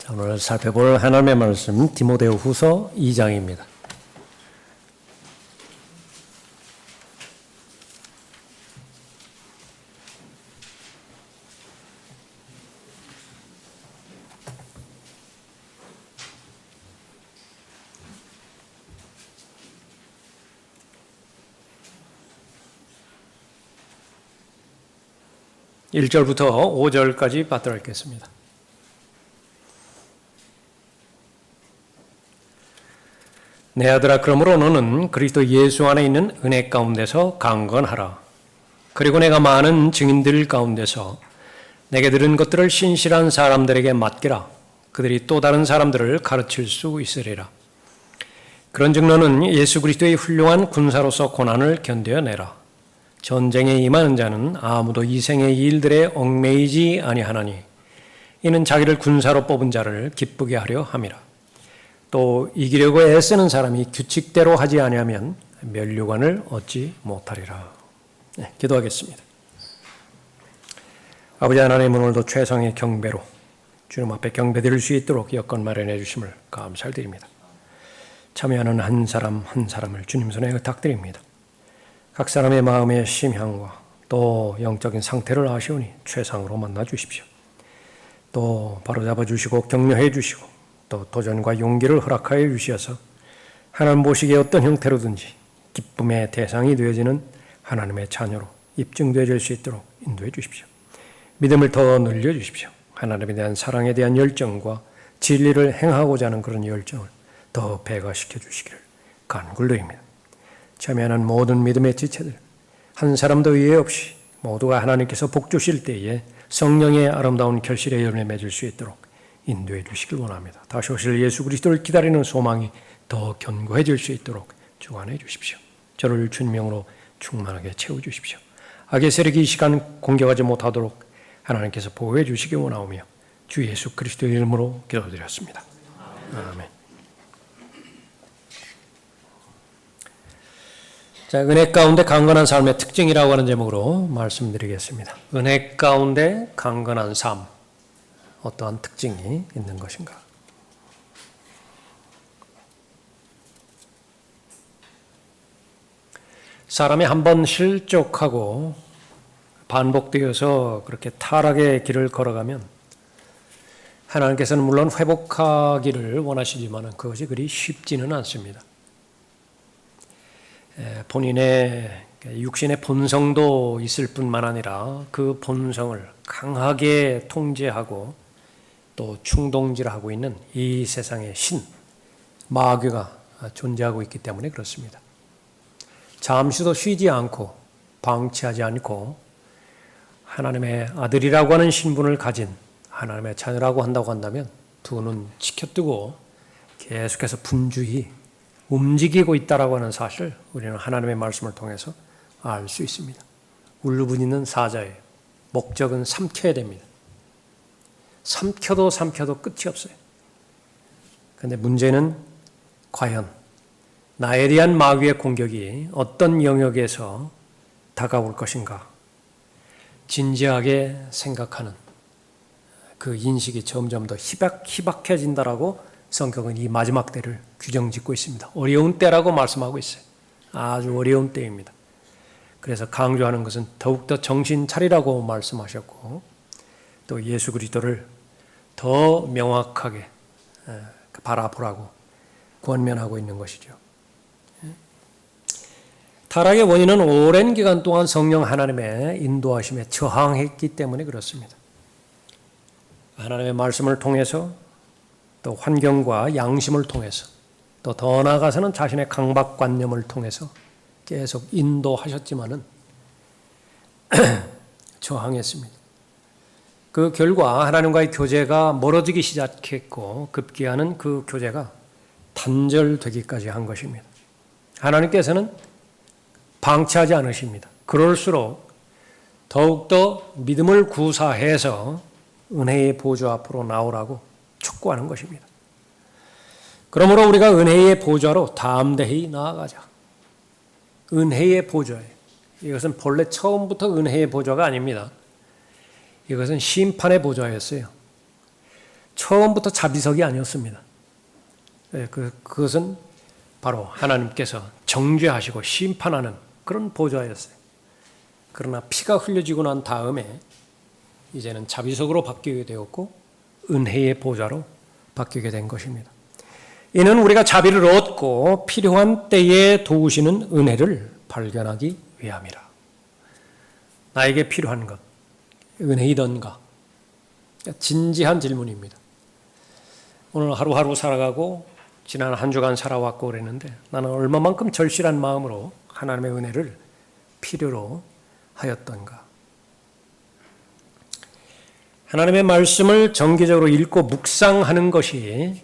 오늘 살펴볼 하나님의 말씀 디모데후서 2장입니다. (1절부터) (5절까지) 받들어 읽겠습니다. 내 아들아, 그러므로 너는 그리스도 예수 안에 있는 은혜 가운데서 강건하라. 그리고 내가 많은 증인들 가운데서 내게 들은 것들을 신실한 사람들에게 맡기라. 그들이 또 다른 사람들을 가르칠 수 있으리라. 그런즉 너는 예수 그리스도의 훌륭한 군사로서 고난을 견뎌내라. 전쟁에 임하는 자는 아무도 이 생의 일들에 얽매이지 아니하나니 이는 자기를 군사로 뽑은 자를 기쁘게 하려 함이라. 또 이기려고 애쓰는 사람이 규칙대로 하지 아니하면 면류관을 얻지 못하리라. 네, 기도하겠습니다. 아버지 하나님, 오늘도 최상의 경배로 주님 앞에 경배드릴 수 있도록 여건 마련해 주심을 감사드립니다. 참여하는 한 사람 한 사람을 주님 손에 의탁드립니다. 각 사람의 마음의 심향과 또 영적인 상태를 아시오니 최상으로 만나 주십시오. 또 바로잡아 주시고 격려해 주시고 또 도전과 용기를 허락하여 주시어서 하나님 보시기에 어떤 형태로든지 기쁨의 대상이 되어지는 하나님의 자녀로 입증되어질 수 있도록 인도해 주십시오. 믿음을 더 늘려 주십시오. 하나님에 대한 사랑에 대한 열정과 진리를 행하고자 하는 그런 열정을 더 배가시켜 주시기를 간구드립니다. 참여하는 모든 믿음의 지체들 한 사람도 예외 없이 모두가 하나님께서 복 주실 때에 성령의 아름다운 결실의 열매 맺을 수 있도록 인도해 주시길 원합니다. 다시 오실 예수 그리스도를 기다리는 소망이 더 견고해질 수 있도록 주관해 주십시오. 저를 주님으로 충만하게 채워주십시오. 악의 세력이 이 시간 공격하지 못하도록 하나님께서 보호해 주시기 원하오며 주 예수 그리스도의 이름으로 기도드렸습니다. 아멘. 자, 은혜 가운데 강건한 삶의 특징이라고 하는 제목으로 말씀드리겠습니다. 은혜 가운데 강건한 삶. 어떠한 특징이 있는 것인가? 사람이 한번 실족하고 반복되어서 그렇게 타락의 길을 걸어가면 하나님께서는 물론 회복하기를 원하시지만 그것이 그리 쉽지는 않습니다. 본인의 육신의 본성도 있을 뿐만 아니라 그 본성을 강하게 통제하고 또 충동질하고 있는 이 세상의 신, 마귀가 존재하고 있기 때문에 그렇습니다. 잠시도 쉬지 않고 방치하지 않고 하나님의 아들이라고 하는 신분을 가진 하나님의 자녀라고 한다고 한다면 두 눈 치켜뜨고 계속해서 분주히 움직이고 있다라고 하는 사실 우리는 하나님의 말씀을 통해서 알 수 있습니다. 울부짖는 사자예요. 목적은 삼켜야 됩니다. 삼켜도 끝이 없어요. 그런데 문제는 과연 나에 대한 마귀의 공격이 어떤 영역에서 다가올 것인가 진지하게 생각하는 그 인식이 점점 더 희박해진다라고 성경은 이 마지막 때를 규정짓고 있습니다. 어려운 때라고 말씀하고 있어요. 아주 어려운 때입니다. 그래서 강조하는 것은 더욱더 정신 차리라고 말씀하셨고 또 예수 그리스도를 더 명확하게 바라보라고 권면하고 있는 것이죠. 타락의 원인은 오랜 기간 동안 성령 하나님의 인도하심에 저항했기 때문에 그렇습니다. 하나님의 말씀을 통해서 또 환경과 양심을 통해서 또 더 나아가서는 자신의 강박관념을 통해서 계속 인도하셨지만은 저항했습니다. 그 결과 하나님과의 교제가 멀어지기 시작했고 급기야는 그 교제가 단절되기까지 한 것입니다. 하나님께서는 방치하지 않으십니다. 그럴수록 더욱더 믿음을 구사해서 은혜의 보좌 앞으로 나오라고 촉구하는 것입니다. 그러므로 우리가 은혜의 보좌로 담대히 나아가자. 은혜의 보좌예요. 이것은 본래 처음부터 은혜의 보좌가 아닙니다. 이것은 심판의 보좌였어요. 처음부터 자비석이 아니었습니다. 그것은 바로 하나님께서 정죄하시고 심판하는 그런 보좌였어요. 그러나 피가 흘려지고 난 다음에 이제는 자비석으로 바뀌게 되었고 은혜의 보좌로 바뀌게 된 것입니다. 이는 우리가 자비를 얻고 필요한 때에 도우시는 은혜를 발견하기 위함이라. 나에게 필요한 것, 은혜이던가? 진지한 질문입니다. 오늘 하루하루 살아가고 지난 한 주간 살아왔고 그랬는데 나는 얼마만큼 절실한 마음으로 하나님의 은혜를 필요로 하였던가? 하나님의 말씀을 정기적으로 읽고 묵상하는 것이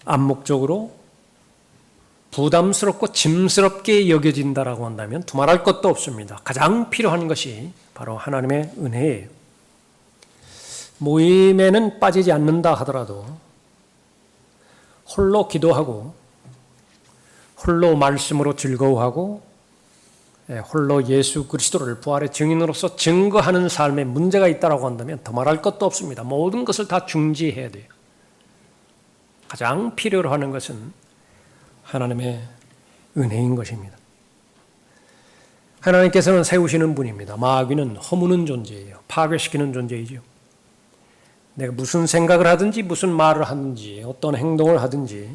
암묵적으로 부담스럽고 짐스럽게 여겨진다라고 한다면 두말할 것도 없습니다. 가장 필요한 것이 바로 하나님의 은혜예요. 모임에는 빠지지 않는다 하더라도 홀로 기도하고 홀로 말씀으로 즐거워하고 홀로 예수 그리스도를 부활의 증인으로서 증거하는 삶에 문제가 있다고 한다면 더 말할 것도 없습니다. 모든 것을 다 중지해야 돼요. 가장 필요로 하는 것은 하나님의 은혜인 것입니다. 하나님께서는 세우시는 분입니다. 마귀는 허무는 존재예요. 파괴시키는 존재이죠. 내가 무슨 생각을 하든지 무슨 말을 하든지 어떤 행동을 하든지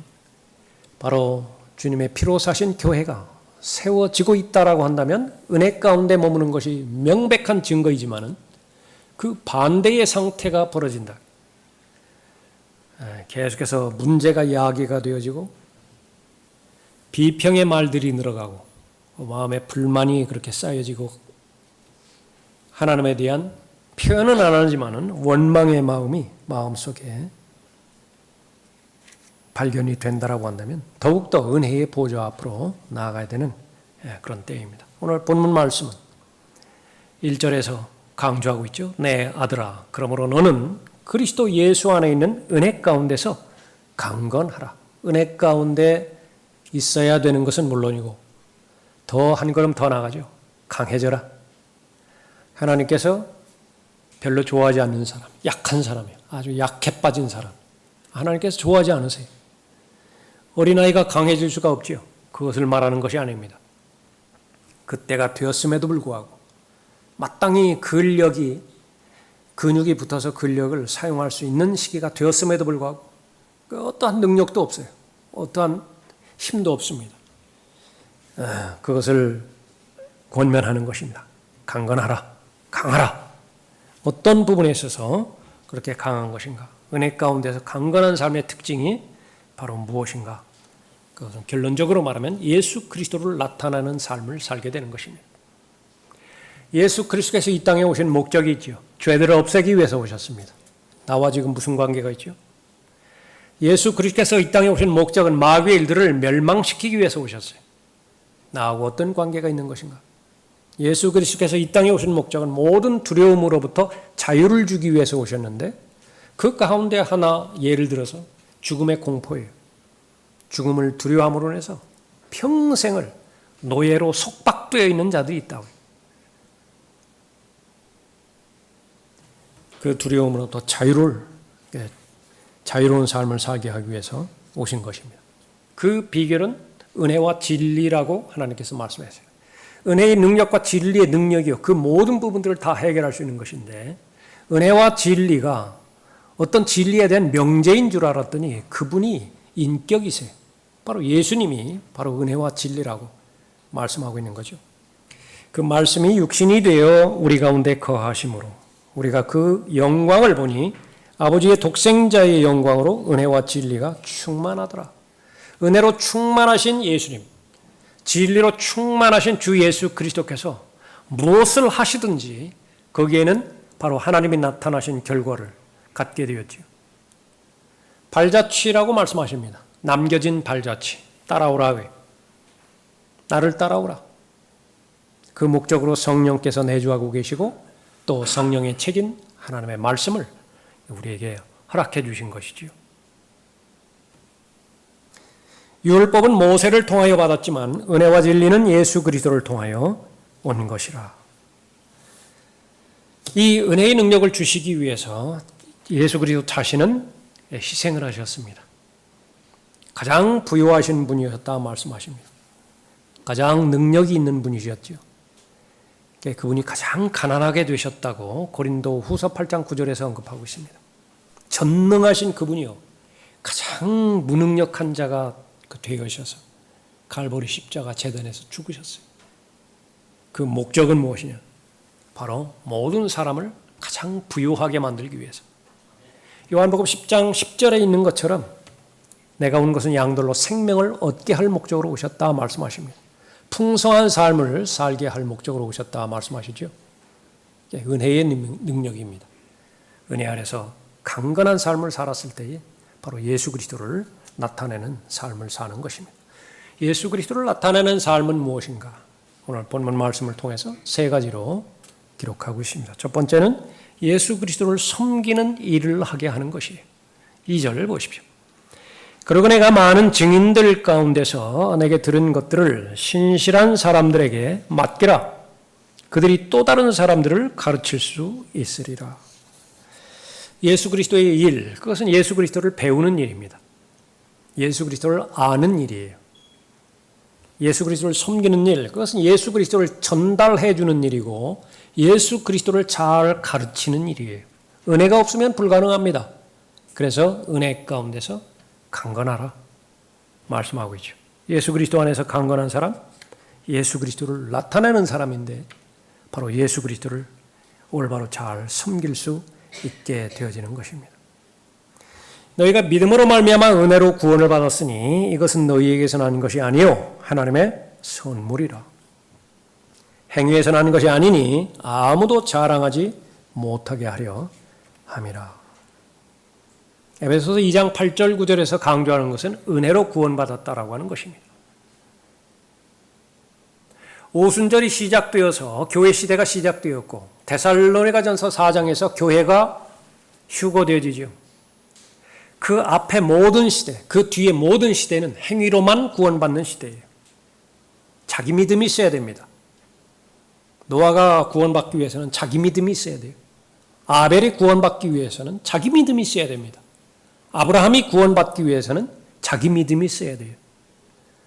바로 주님의 피로 사신 교회가 세워지고 있다라고 한다면 은혜 가운데 머무는 것이 명백한 증거이지만은 그 반대의 상태가 벌어진다. 계속해서 문제가 야기가 되어지고 비평의 말들이 늘어가고 마음에 불만이 그렇게 쌓여지고 하나님에 대한 표현은 안 하지만은 원망의 마음이 마음속에 발견이 된다라고 한다면 더욱더 은혜의 보좌 앞으로 나아가야 되는 그런 때입니다. 오늘 본문 말씀은 1절에서 강조하고 있죠. 내 아들아, 그러므로 너는 그리스도 예수 안에 있는 은혜 가운데서 강건하라. 은혜 가운데 있어야 되는 것은 물론이고 더 한 걸음 더 나아가죠. 강해져라. 하나님께서 별로 좋아하지 않는 사람, 약한 사람이에요. 아주 약해 빠진 사람. 하나님께서 좋아하지 않으세요. 어린아이가 강해질 수가 없지요. 그것을 말하는 것이 아닙니다. 그때가 되었음에도 불구하고 마땅히 근육이 붙어서 근력을 사용할 수 있는 시기가 되었음에도 불구하고 어떠한 능력도 없어요. 어떠한 힘도 없습니다. 그것을 권면하는 것입니다. 강건하라, 강하라. 어떤 부분에 있어서 그렇게 강한 것인가? 은혜 가운데서 강건한 삶의 특징이 바로 무엇인가? 그것은 결론적으로 말하면 예수 그리스도를 나타내는 삶을 살게 되는 것입니다. 예수 그리스도께서 이 땅에 오신 목적이 있죠. 죄들을 없애기 위해서 오셨습니다. 나와 지금 무슨 관계가 있죠? 예수 그리스도께서 이 땅에 오신 목적은 마귀의 일들을 멸망시키기 위해서 오셨어요. 나하고 어떤 관계가 있는 것인가? 예수 그리스도께서 이 땅에 오신 목적은 모든 두려움으로부터 자유를 주기 위해서 오셨는데 그 가운데 하나 예를 들어서 죽음의 공포예요. 죽음을 두려움으로 인해서 평생을 노예로 속박되어 있는 자들이 있다고요. 그 두려움으로부터 자유로운 삶을 살게 하기 위해서 오신 것입니다. 그 비결은 은혜와 진리라고 하나님께서 말씀하셨어요. 은혜의 능력과 진리의 능력이요. 그 모든 부분들을 다 해결할 수 있는 것인데 은혜와 진리가 어떤 진리에 대한 명제인 줄 알았더니 그분이 인격이세요. 바로 예수님이 바로 은혜와 진리라고 말씀하고 있는 거죠. 그 말씀이 육신이 되어 우리 가운데 거하심으로 우리가 그 영광을 보니 아버지의 독생자의 영광으로 은혜와 진리가 충만하더라. 은혜로 충만하신 예수님, 진리로 충만하신 주 예수 그리스도께서 무엇을 하시든지 거기에는 바로 하나님이 나타나신 결과를 갖게 되었지요. 발자취라고 말씀하십니다. 남겨진 발자취, 따라오라. 나를 따라오라. 그 목적으로 성령께서 내주하고 계시고 또 성령의 책인 하나님의 말씀을 우리에게 허락해 주신 것이지요. 율법은 모세를 통하여 받았지만 은혜와 진리는 예수 그리스도를 통하여 온 것이라. 이 은혜의 능력을 주시기 위해서 예수 그리스도 자신은 희생을 하셨습니다. 가장 부유하신 분이었다 말씀하십니다. 가장 능력이 있는 분이셨죠. 그분이 가장 가난하게 되셨다고 고린도 후서 8장 9절에서 언급하고 있습니다. 전능하신 그분이요, 가장 무능력한 자가 되어셔서 갈보리 십자가 제단에서 죽으셨어요. 그 목적은 무엇이냐? 바로 모든 사람을 가장 부유하게 만들기 위해서. 요한복음 10장 10절에 있는 것처럼 내가 온 것은 양들로 생명을 얻게 할 목적으로 오셨다 말씀하십니다. 풍성한 삶을 살게 할 목적으로 오셨다 말씀하시죠. 은혜의 능력입니다. 은혜 아래서 강건한 삶을 살았을 때에 바로 예수 그리스도를 나타내는 삶을 사는 것입니다. 예수 그리스도를 나타내는 삶은 무엇인가? 오늘 본문 말씀을 통해서 세 가지로 기록하고 있습니다. 첫 번째는 예수 그리스도를 섬기는 일을 하게 하는 것이에요. 2절을 보십시오. 그리고 내가 많은 증인들 가운데서 내게 들은 것들을 신실한 사람들에게 맡기라. 그들이 또 다른 사람들을 가르칠 수 있으리라. 예수 그리스도의 일, 그것은 예수 그리스도를 배우는 일입니다. 예수 그리스도를 아는 일이에요. 예수 그리스도를 섬기는 일, 그것은 예수 그리스도를 전달해 주는 일이고 예수 그리스도를 잘 가르치는 일이에요. 은혜가 없으면 불가능합니다. 그래서 은혜 가운데서 강건하라 말씀하고 있죠. 예수 그리스도 안에서 강건한 사람, 예수 그리스도를 나타내는 사람인데 바로 예수 그리스도를 올바로 잘 섬길 수 있게 되어지는 것입니다. 너희가 믿음으로 말미암아 은혜로 구원을 받았으니 이것은 너희에게서 난 것이 아니요 하나님의 선물이라. 행위에서 난 것이 아니니 아무도 자랑하지 못하게 하려 함이라. 에베소서 2장 8절 9절에서 강조하는 것은 은혜로 구원받았다라고 하는 것입니다. 오순절이 시작되어서 교회 시대가 시작되었고 데살로니가전서 4장에서 교회가 휴거되어지죠. 그 앞에 모든 시대, 그 뒤에 모든 시대는 행위로만 구원받는 시대예요. 자기 믿음이 있어야 됩니다. 노아가 구원받기 위해서는 자기 믿음이 있어야 돼요. 아벨이 구원받기 위해서는 자기 믿음이 있어야 됩니다. 아브라함이 구원받기 위해서는 자기 믿음이 있어야 돼요.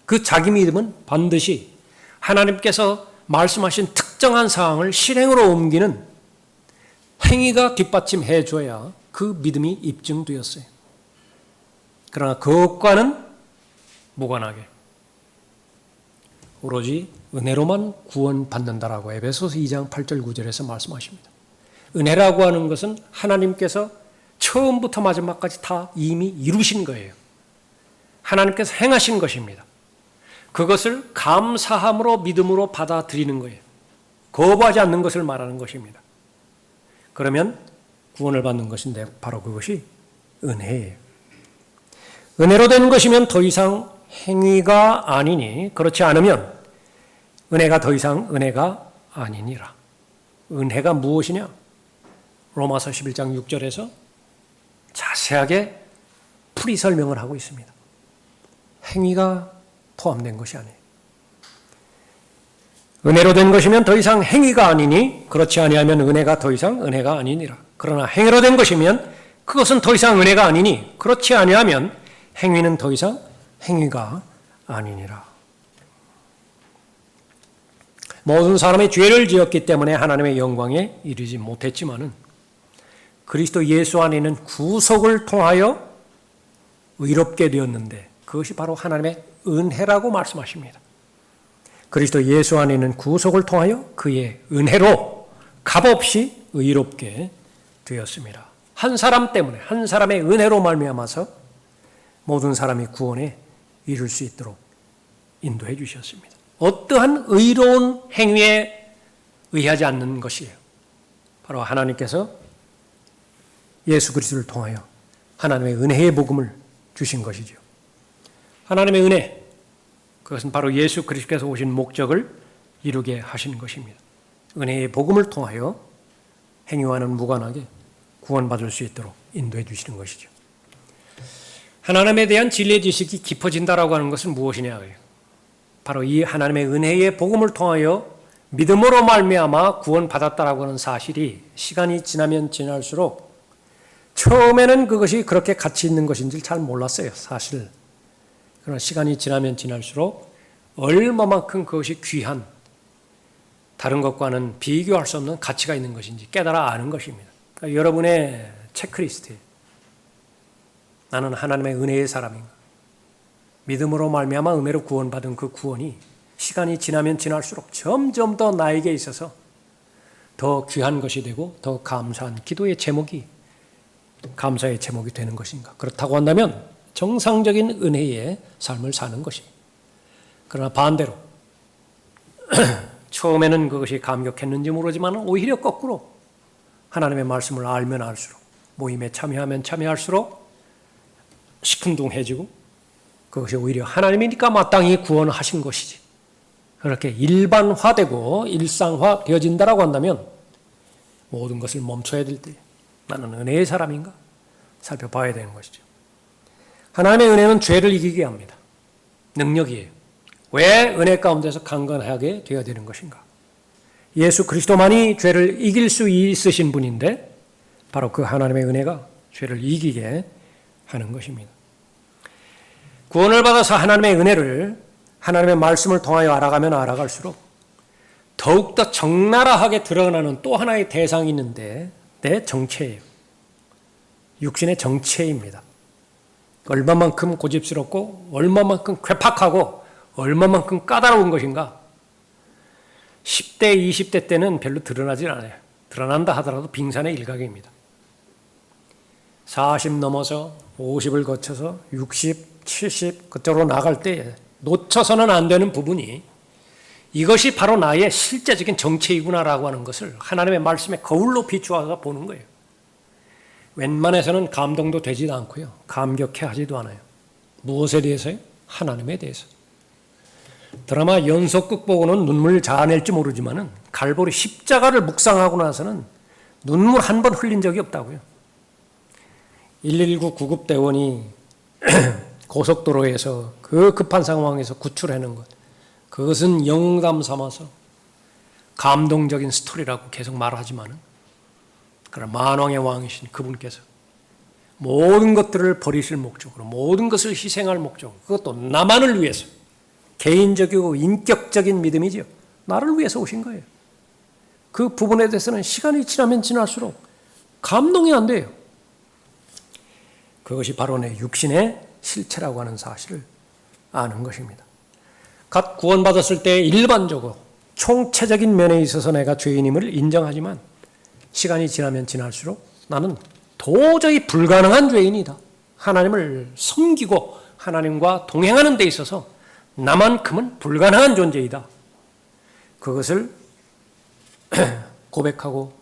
그 자기 믿음은 반드시 하나님께서 말씀하신 특정한 사항을 실행으로 옮기는 행위가 뒷받침해 줘야 그 믿음이 입증되었어요. 그러나 그것과는 무관하게 오로지 은혜로만 구원받는다라고 에베소서 2장 8절 9절에서 말씀하십니다. 은혜라고 하는 것은 하나님께서 처음부터 마지막까지 다 이미 이루신 거예요. 하나님께서 행하신 것입니다. 그것을 감사함으로 믿음으로 받아들이는 거예요. 거부하지 않는 것을 말하는 것입니다. 그러면 구원을 받는 것인데 바로 그것이 은혜예요. 은혜로 된 것이면 더 이상 행위가 아니니 그렇지 않으면 은혜가 더 이상 은혜가 아니니라. 은혜가 무엇이냐? 로마서 11장 6절에서 자세하게 풀이 설명을 하고 있습니다. 행위가 포함된 것이 아니에요. 은혜로 된 것이면 더 이상 행위가 아니니 그렇지 아니하면 은혜가 더 이상 은혜가 아니니라. 그러나 행위로 된 것이면 그것은 더 이상 은혜가 아니니 그렇지 아니하면 행위는 더 이상 행위가 아니니라. 모든 사람이 죄를 지었기 때문에 하나님의 영광에 이르지 못했지만은 그리스도 예수 안에 있는 구속을 통하여 의롭게 되었는데 그것이 바로 하나님의 은혜라고 말씀하십니다. 그리스도 예수 안에 있는 구속을 통하여 그의 은혜로 값없이 의롭게 되었습니다. 한 사람 때문에 한 사람의 은혜로 말미암아서 모든 사람이 구원에 이룰 수 있도록 인도해 주셨습니다. 어떠한 의로운 행위에 의하지 않는 것이에요. 바로 하나님께서 예수 그리스도를 통하여 하나님의 은혜의 복음을 주신 것이죠. 하나님의 은혜, 그것은 바로 예수 그리스도께서 오신 목적을 이루게 하신 것입니다. 은혜의 복음을 통하여 행위와는 무관하게 구원받을 수 있도록 인도해 주시는 것이죠. 하나님에 대한 진리의 지식이 깊어진다라고 하는 것은 무엇이냐? 바로 이 하나님의 은혜의 복음을 통하여 믿음으로 말미암아 구원받았다라고 하는 사실이 시간이 지나면 지날수록 처음에는 그것이 그렇게 가치 있는 것인지 잘 몰랐어요, 사실. 그러나 시간이 지나면 지날수록 얼마만큼 그것이 귀한, 다른 것과는 비교할 수 없는 가치가 있는 것인지 깨달아 아는 것입니다. 그러니까 여러분의 체크리스트에 나는 하나님의 은혜의 사람인가? 믿음으로 말미암아 은혜로 구원받은 그 구원이 시간이 지나면 지날수록 점점 더 나에게 있어서 더 귀한 것이 되고 더 감사한 기도의 제목이, 감사의 제목이 되는 것인가? 그렇다고 한다면 정상적인 은혜의 삶을 사는 것입니다. 그러나 반대로 처음에는 그것이 감격했는지 모르지만 오히려 거꾸로 하나님의 말씀을 알면 알수록, 모임에 참여하면 참여할수록 시큰둥해지고, 그것이 오히려 하나님이니까 마땅히 구원하신 것이지, 그렇게 일반화되고 일상화 되어진다라고 한다면 모든 것을 멈춰야 될 때 나는 은혜의 사람인가 살펴봐야 되는 것이죠. 하나님의 은혜는 죄를 이기게 합니다. 능력이에요. 왜 은혜 가운데서 강건하게 되어야 되는 것인가? 예수 그리스도만이 죄를 이길 수 있으신 분인데 바로 그 하나님의 은혜가 죄를 이기게 하는 것입니다. 구원을 받아서 하나님의 은혜를, 하나님의 말씀을 통하여 알아가면 알아갈수록 더욱더 적나라하게 드러나는 또 하나의 대상이 있는데 내 정체예요. 육신의 정체입니다. 얼마만큼 고집스럽고 얼마만큼 괴팍하고 얼마만큼 까다로운 것인가. 10대, 20대 때는 별로 드러나질 않아요. 드러난다 하더라도 빙산의 일각입니다. 40 넘어서 50을 거쳐서 60, 70 그쪽으로 나갈 때 놓쳐서는 안 되는 부분이 이것이 바로 나의 실제적인 정체이구나라고 하는 것을 하나님의 말씀에 거울로 비추어서 보는 거예요. 웬만해서는 감동도 되지도 않고요. 감격해 하지도 않아요. 무엇에 대해서요? 하나님에 대해서. 드라마 연속극 보고는 눈물 자아낼지 모르지만은 갈보리 십자가를 묵상하고 나서는 눈물 한 번 흘린 적이 없다고요. 119 구급대원이 고속도로에서 그 급한 상황에서 구출하는 것, 그것은 영웅담 삼아서 감동적인 스토리라고 계속 말하지만은, 그러나 만왕의 왕이신 그분께서 모든 것들을 버리실 목적으로, 모든 것을 희생할 목적으로, 그것도 나만을 위해서, 개인적이고 인격적인 믿음이죠. 나를 위해서 오신 거예요. 그 부분에 대해서는 시간이 지나면 지날수록 감동이 안 돼요. 그것이 바로 내 육신의 실체라고 하는 사실을 아는 것입니다. 갓 구원받았을 때 일반적으로 총체적인 면에 있어서 내가 죄인임을 인정하지만 시간이 지나면 지날수록 나는 도저히 불가능한 죄인이다. 하나님을 섬기고 하나님과 동행하는 데 있어서 나만큼은 불가능한 존재이다. 그것을 고백하고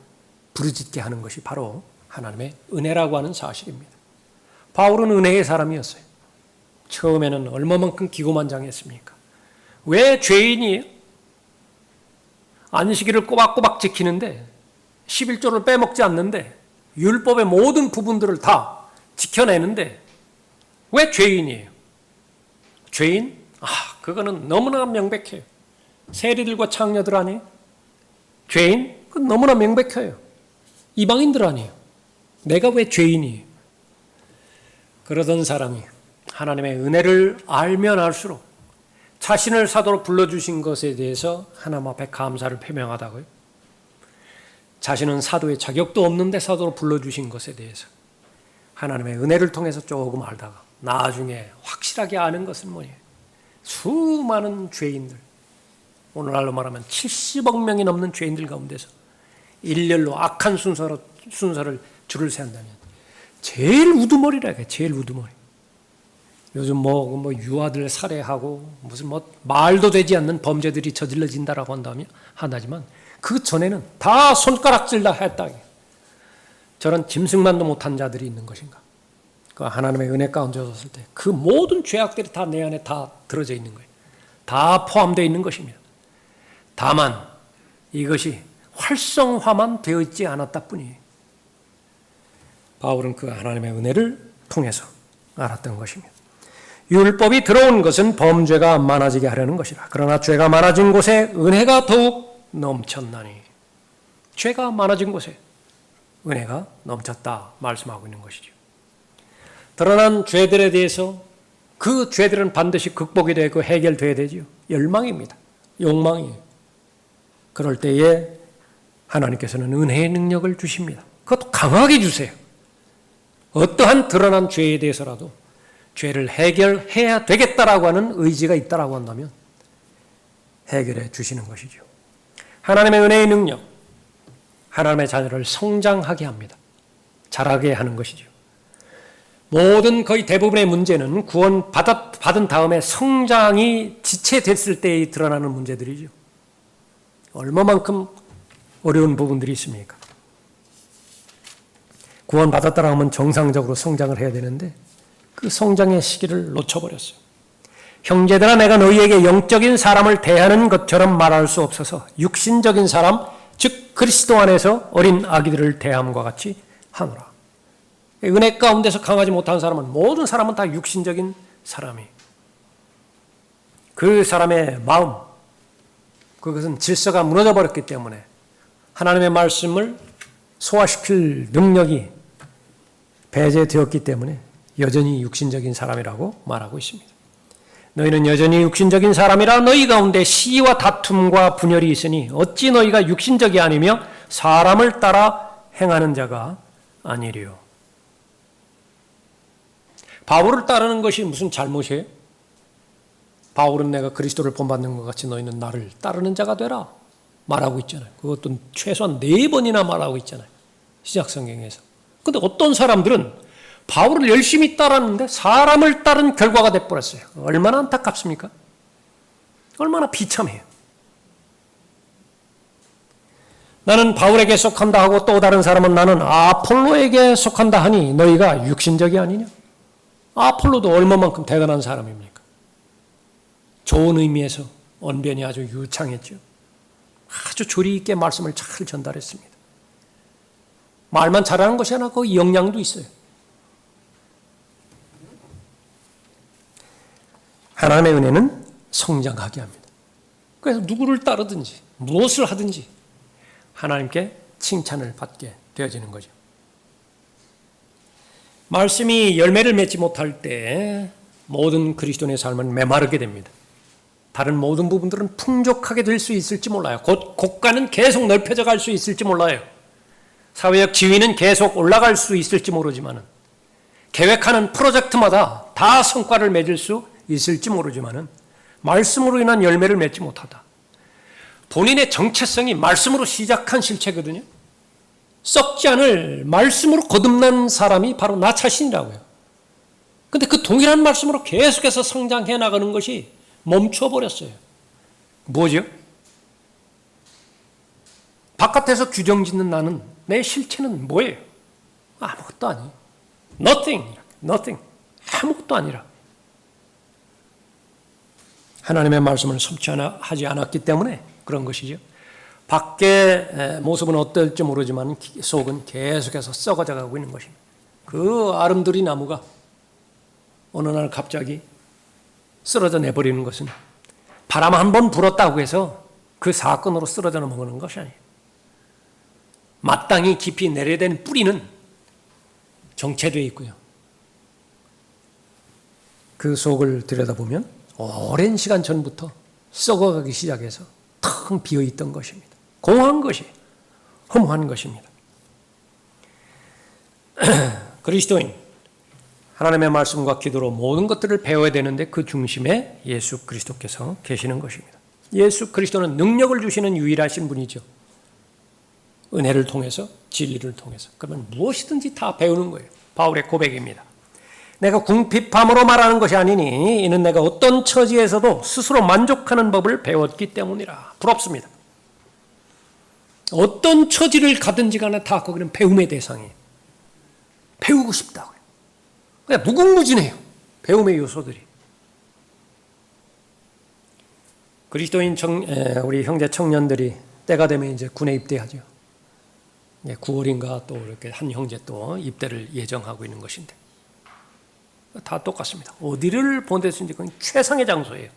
부르짖게 하는 것이 바로 하나님의 은혜라고 하는 사실입니다. 바울은 은혜의 사람이었어요. 처음에는 얼마만큼 기고만장했습니까? 왜 죄인이에요? 안식일을 꼬박꼬박 지키는데 11조를 빼먹지 않는데 율법의 모든 부분들을 다 지켜내는데 왜 죄인이에요? 죄인? 그거는 너무나 명백해요. 세리들과 창녀들 아니에요? 죄인? 그건 너무나 명백해요. 이방인들 아니에요? 내가 왜 죄인이에요? 그러던 사람이 하나님의 은혜를 알면 알수록 자신을 사도로 불러주신 것에 대해서 하나님 앞에 감사를 표명하다고요. 자신은 사도의 자격도 없는데 사도로 불러주신 것에 대해서 하나님의 은혜를 통해서 조금 알다가 나중에 확실하게 아는 것은 뭐예요? 수많은 죄인들, 오늘날로 말하면 70억 명이 넘는 죄인들 가운데서 일렬로 악한 순서를 줄을 세운다면 제일 우두머리라 해요. 제일 우두머리. 요즘 뭐 유아들 살해하고 무슨 말도 되지 않는 범죄들이 저질러진다라고 한다지만 그 전에는 다 손가락질다 했다. 저런 짐승만도 못한 자들이 있는 것인가? 그 하나님의 은혜 가운데 섰을 때 그 모든 죄악들이 다 내 안에 다 들어져 있는 거예요. 다 포함되어 있는 것입니다. 다만 이것이 활성화만 되어 있지 않았다 뿐이에요. 바울은 그 하나님의 은혜를 통해서 알았던 것입니다. 율법이 들어온 것은 범죄가 많아지게 하려는 것이라. 그러나 죄가 많아진 곳에 은혜가 더욱 넘쳤나니. 죄가 많아진 곳에 은혜가 넘쳤다 말씀하고 있는 것이죠. 드러난 죄들에 대해서 그 죄들은 반드시 극복이 되고 해결돼야 되죠. 열망입니다. 욕망이에요. 그럴 때에 하나님께서는 은혜의 능력을 주십니다. 그것도 강하게 주세요. 어떠한 드러난 죄에 대해서라도 죄를 해결해야 되겠다라고 하는 의지가 있다라고 한다면 해결해 주시는 것이죠. 하나님의 은혜의 능력, 하나님의 자녀를 성장하게 합니다. 자라게 하는 것이죠. 모든 거의 대부분의 문제는 구원 받은 다음에 성장이 지체됐을 때 드러나는 문제들이죠. 얼마만큼 어려운 부분들이 있습니까? 구원 받았다라 하면 정상적으로 성장을 해야 되는데 그 성장의 시기를 놓쳐버렸어요. 형제들아 내가 너희에게 영적인 사람을 대하는 것처럼 말할 수 없어서 육신적인 사람 즉 그리스도 안에서 어린 아기들을 대함과 같이 하노라. 은혜 가운데서 강하지 못한 사람은 모든 사람은 다 육신적인 사람이 그 사람의 마음 그것은 질서가 무너져 버렸기 때문에 하나님의 말씀을 소화시킬 능력이 배제되었기 때문에 여전히 육신적인 사람이라고 말하고 있습니다. 너희는 여전히 육신적인 사람이라 너희 가운데 시기와 다툼과 분열이 있으니 어찌 너희가 육신적이 아니며 사람을 따라 행하는 자가 아니리요. 바울을 따르는 것이 무슨 잘못이에요? 바울은 내가 그리스도를 본받는 것 같이 너희는 나를 따르는 자가 되라 말하고 있잖아요. 그것도 최소한 4번이나 말하고 있잖아요. 시작성경에서. 그런데 어떤 사람들은 바울을 열심히 따랐는데 사람을 따른 결과가 돼버렸어요. 얼마나 안타깝습니까? 얼마나 비참해요. 나는 바울에게 속한다 하고 또 다른 사람은 나는 아폴로에게 속한다 하니 너희가 육신적이 아니냐? 아폴로도 얼마만큼 대단한 사람입니까? 좋은 의미에서 언변이 아주 유창했죠. 아주 조리 있게 말씀을 잘 전달했습니다. 말만 잘하는 것이 아니라 그 역량도 있어요. 하나님의 은혜는 성장하게 합니다. 그래서 누구를 따르든지 무엇을 하든지 하나님께 칭찬을 받게 되어지는 거죠. 말씀이 열매를 맺지 못할 때 모든 그리스도인의 삶은 메마르게 됩니다. 다른 모든 부분들은 풍족하게 될 수 있을지 몰라요. 고가는 계속 넓혀져 갈 수 있을지 몰라요. 사회적 지위는 계속 올라갈 수 있을지 모르지만 계획하는 프로젝트마다 다 성과를 맺을 수 있을지 모르지만 말씀으로 인한 열매를 맺지 못하다. 본인의 정체성이 말씀으로 시작한 실체거든요. 썩지 않을 말씀으로 거듭난 사람이 바로 나 자신이라고요. 그런데 그 동일한 말씀으로 계속해서 성장해 나가는 것이 멈춰버렸어요. 뭐죠? 바깥에서 규정짓는 나는 내 실체는 뭐예요? 아무것도 아니에요. Nothing. 아무것도 아니라. 하나님의 말씀을 섭취하지 않았기 때문에 그런 것이죠. 밖의 모습은 어떨지 모르지만 속은 계속해서 썩어져 가고 있는 것입니다. 그 아름드리 나무가 어느 날 갑자기 쓰러져 내버리는 것은 바람 한 번 불었다고 해서 그 사건으로 쓰러져 넘어가는 것이 아니에요. 마땅히 깊이 내려된 뿌리는 정체되어 있고요. 그 속을 들여다보면 오랜 시간 전부터 썩어가기 시작해서 텅 비어있던 것입니다. 공허한 것이, 허무한 것입니다. 그리스도인, 하나님의 말씀과 기도로 모든 것들을 배워야 되는데 그 중심에 예수 그리스도께서 계시는 것입니다. 예수 그리스도는 능력을 주시는 유일하신 분이죠. 은혜를 통해서, 진리를 통해서. 그러면 무엇이든지 다 배우는 거예요. 바울의 고백입니다. 내가 궁핍함으로 말하는 것이 아니니 이는 내가 어떤 처지에서도 스스로 만족하는 법을 배웠기 때문이라. 부럽습니다. 어떤 처지를 가든지 간에 다 거기는 배움의 대상이에요. 배우고 싶다고요. 그냥 무궁무진해요. 배움의 요소들이. 그리스도인 우리 형제 청년들이 때가 되면 이제 군에 입대하죠. 9월인가 또 이렇게 한 형제 또 입대를 예정하고 있는 것인데 다 똑같습니다. 어디를 보내든지 그건 최상의 장소예요.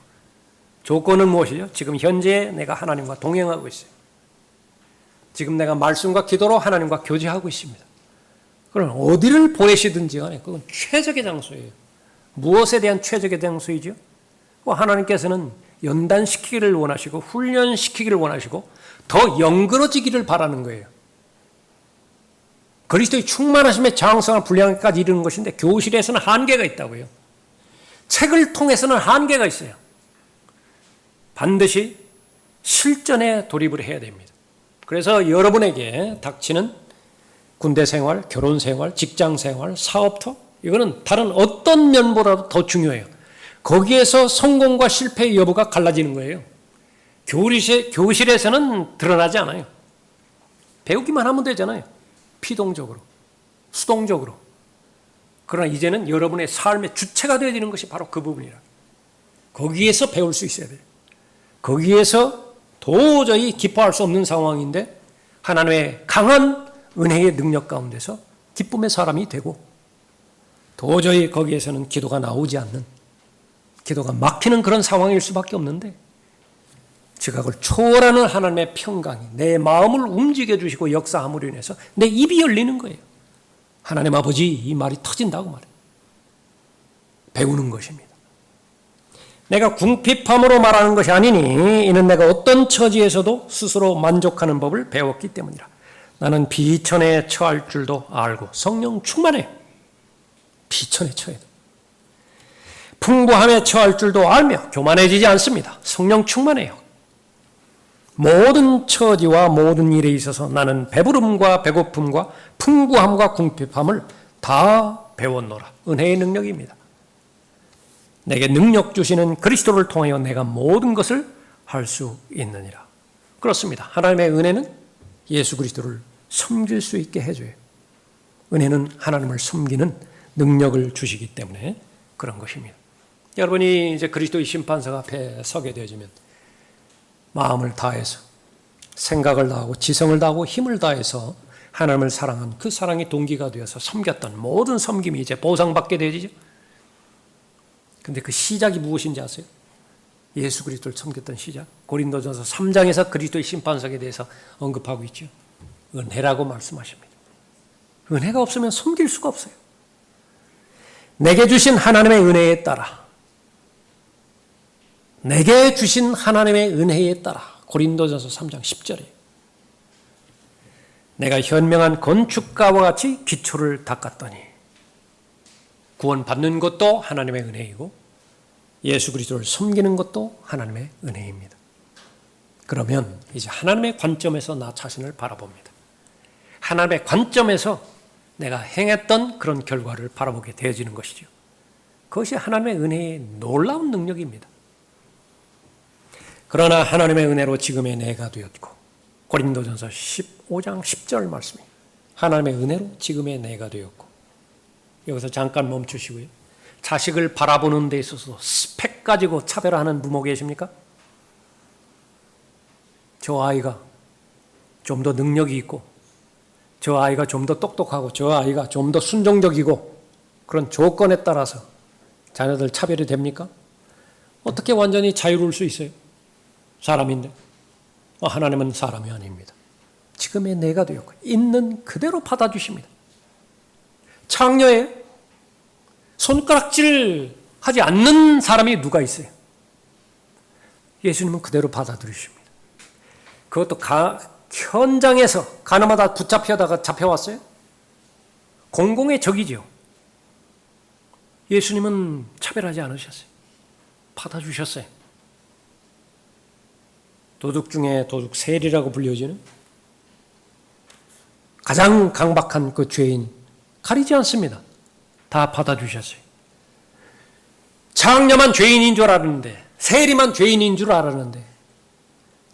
조건은 무엇이죠? 지금 현재 내가 하나님과 동행하고 있어요. 지금 내가 말씀과 기도로 하나님과 교제하고 있습니다. 그럼 어디를 보내시든지 간에 그건 최적의 장소예요. 무엇에 대한 최적의 장소이죠? 하나님께서는 연단시키기를 원하시고 훈련시키기를 원하시고 더 영그러지기를 바라는 거예요. 그리스도의 충만하심의 장성한 분량까지 이르는 것인데 교실에서는 한계가 있다고요. 책을 통해서는 한계가 있어요. 반드시 실전에 돌입을 해야 됩니다. 그래서 여러분에게 닥치는 군대 생활, 결혼 생활, 직장 생활, 사업터 이거는 다른 어떤 면보다도 더 중요해요. 거기에서 성공과 실패의 여부가 갈라지는 거예요. 교실에서는 드러나지 않아요. 배우기만 하면 되잖아요. 피동적으로, 수동적으로. 그러나 이제는 여러분의 삶의 주체가 되어지는 것이 바로 그 부분이라. 거기에서 배울 수 있어야 돼요. 거기에서 도저히 기뻐할 수 없는 상황인데 하나님의 강한 은혜의 능력 가운데서 기쁨의 사람이 되고 도저히 거기에서는 기도가 나오지 않는, 기도가 막히는 그런 상황일 수밖에 없는데 지각을 초월하는 하나님의 평강이 내 마음을 움직여주시고 역사함으로 인해서 내 입이 열리는 거예요. 하나님 아버지 이 말이 터진다고 말해요. 배우는 것입니다. 내가 궁핍함으로 말하는 것이 아니니 이는 내가 어떤 처지에서도 스스로 만족하는 법을 배웠기 때문이라. 나는 비천에 처할 줄도 알고 성령 충만해. 비천에 처해도. 풍부함에 처할 줄도 알며 교만해지지 않습니다. 성령 충만해요. 모든 처지와 모든 일에 있어서 나는 배부름과 배고픔과 풍부함과 궁핍함을 다 배웠노라. 은혜의 능력입니다. 내게 능력 주시는 그리스도를 통하여 내가 모든 것을 할 수 있느니라. 그렇습니다. 하나님의 은혜는 예수 그리스도를 섬길 수 있게 해줘요. 은혜는 하나님을 섬기는 능력을 주시기 때문에 그런 것입니다. 여러분이 이제 그리스도의 심판석 앞에 서게 되어지면 마음을 다해서 생각을 다하고 지성을 다하고 힘을 다해서 하나님을 사랑한 그 사랑이 동기가 되어서 섬겼던 모든 섬김이 이제 보상받게 되어지죠. 근데 그 시작이 무엇인지 아세요? 예수 그리스도를 섬겼던 시작. 고린도전서 3장에서 그리스도의 심판석에 대해서 언급하고 있죠. 은혜라고 말씀하십니다. 은혜가 없으면 섬길 수가 없어요. 내게 주신 하나님의 은혜에 따라, 내게 주신 하나님의 은혜에 따라, 고린도전서 3장 10절에 내가 현명한 건축가와 같이 기초를 닦았더니, 구원받는 것도 하나님의 은혜이고 예수 그리스도를 섬기는 것도 하나님의 은혜입니다. 그러면 이제 하나님의 관점에서 나 자신을 바라봅니다. 하나님의 관점에서 내가 행했던 그런 결과를 바라보게 되어지는 것이죠. 그것이 하나님의 은혜의 놀라운 능력입니다. 그러나 하나님의 은혜로 지금의 내가 되었고, 고린도전서 15장 10절 말씀입니다. 하나님의 은혜로 지금의 내가 되었고, 여기서 잠깐 멈추시고요. 자식을 바라보는 데 있어서 스펙 가지고 차별하는 부모 계십니까? 저 아이가 좀 더 능력이 있고, 저 아이가 좀 더 똑똑하고, 저 아이가 좀 더 순종적이고, 그런 조건에 따라서 자녀들 차별이 됩니까? 어떻게 완전히 자유로울 수 있어요? 사람인데. 하나님은 사람이 아닙니다. 지금의 내가 되었고 있는 그대로 받아주십니다. 창녀에 손가락질 하지 않는 사람이 누가 있어요? 예수님은 그대로 받아들이십니다. 그것도 현장에서 가나마다 붙잡혀다가 잡혀왔어요? 공공의 적이죠. 예수님은 차별하지 않으셨어요. 받아주셨어요. 도둑 중에 도둑 세리라고 불려지는 가장 강박한 그 죄인 가리지 않습니다. 다 받아주셨어요. 창녀만 죄인인 줄 알았는데, 세리만 죄인인 줄 알았는데,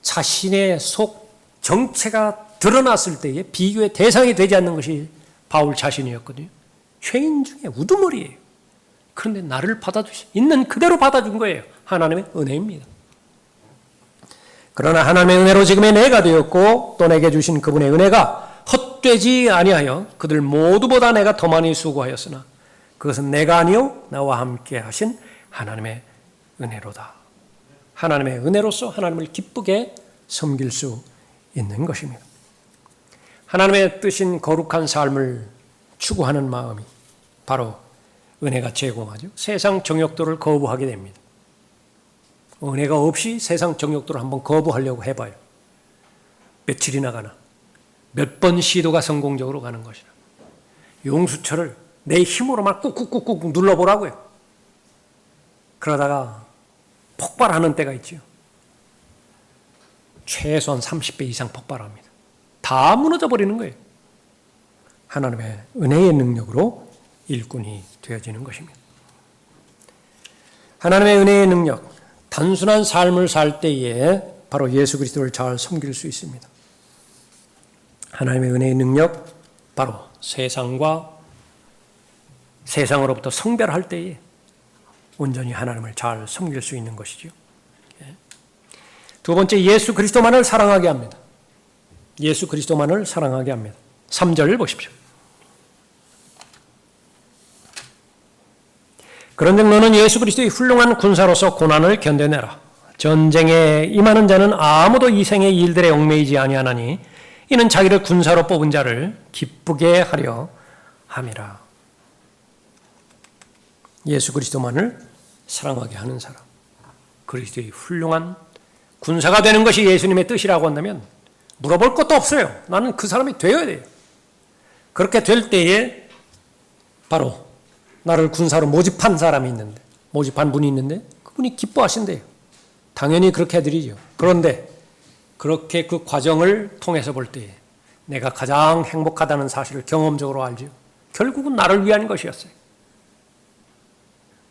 자신의 속 정체가 드러났을 때에 비교의 대상이 되지 않는 것이 바울 자신이었거든요. 죄인 중에 우두머리예요. 그런데 나를 있는 그대로 받아준 거예요. 하나님의 은혜입니다. 그러나 하나님의 은혜로 지금의 내가 되었고 또 내게 주신 그분의 은혜가 헛되지 아니하여 그들 모두보다 내가 더 많이 수고하였으나 그것은 내가 아니요 나와 함께 하신 하나님의 은혜로다. 하나님의 은혜로서 하나님을 기쁘게 섬길 수 있는 것입니다. 하나님의 뜻인 거룩한 삶을 추구하는 마음이 바로 은혜가 제공하죠. 세상 정욕도를 거부하게 됩니다. 은혜가 없이 세상 정욕도를 한번 거부하려고 해봐요. 며칠이나 가나. 몇 번 시도가 성공적으로 가는 것이라. 용수철을 내 힘으로만 꾹꾹꾹꾹 눌러보라고요. 그러다가 폭발하는 때가 있죠. 최소한 30배 이상 폭발합니다. 다 무너져 버리는 거예요. 하나님의 은혜의 능력으로 일꾼이 되어지는 것입니다. 하나님의 은혜의 능력, 단순한 삶을 살 때에 바로 예수 그리스도를 잘 섬길 수 있습니다. 하나님의 은혜의 능력, 바로 세상으로부터 성별할 때에 온전히 하나님을 잘 섬길 수 있는 것이죠. 두 번째, 예수 그리스도만을 사랑하게 합니다. 예수 그리스도만을 사랑하게 합니다. 3절을 보십시오. 그런즉 너는 예수 그리스도의 훌륭한 군사로서 고난을 견뎌내라. 전쟁에 임하는 자는 아무도 이 생의 일들에 얽매이지 아니하나니 이는 자기를 군사로 뽑은 자를 기쁘게 하려 함이라. 예수 그리스도만을 사랑하게 하는 사람, 그리스도의 훌륭한 군사가 되는 것이 예수님의 뜻이라고 한다면 물어볼 것도 없어요. 나는 그 사람이 되어야 돼요. 그렇게 될 때에 바로 나를 군사로 모집한 사람이 있는데, 모집한 분이 있는데 그분이 기뻐하신대요. 당연히 그렇게 해드리죠. 그런데 그렇게 그 과정을 통해서 볼 때에 내가 가장 행복하다는 사실을 경험적으로 알죠. 결국은 나를 위한 것이었어요.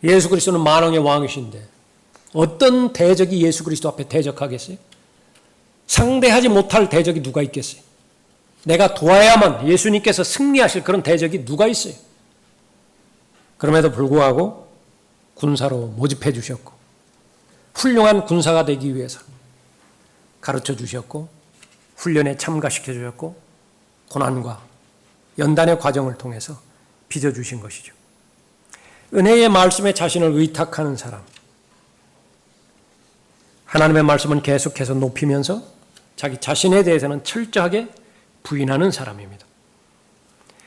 예수 그리스도는 만왕의 왕이신데 어떤 대적이 예수 그리스도 앞에 대적하겠어요? 상대하지 못할 대적이 누가 있겠어요? 내가 도와야만 예수님께서 승리하실 그런 대적이 누가 있어요? 그럼에도 불구하고 군사로 모집해 주셨고 훌륭한 군사가 되기 위해서 가르쳐 주셨고 훈련에 참가시켜 주셨고 고난과 연단의 과정을 통해서 빚어주신 것이죠. 은혜의 말씀에 자신을 의탁하는 사람, 하나님의 말씀은 계속해서 높이면서 자기 자신에 대해서는 철저하게 부인하는 사람입니다.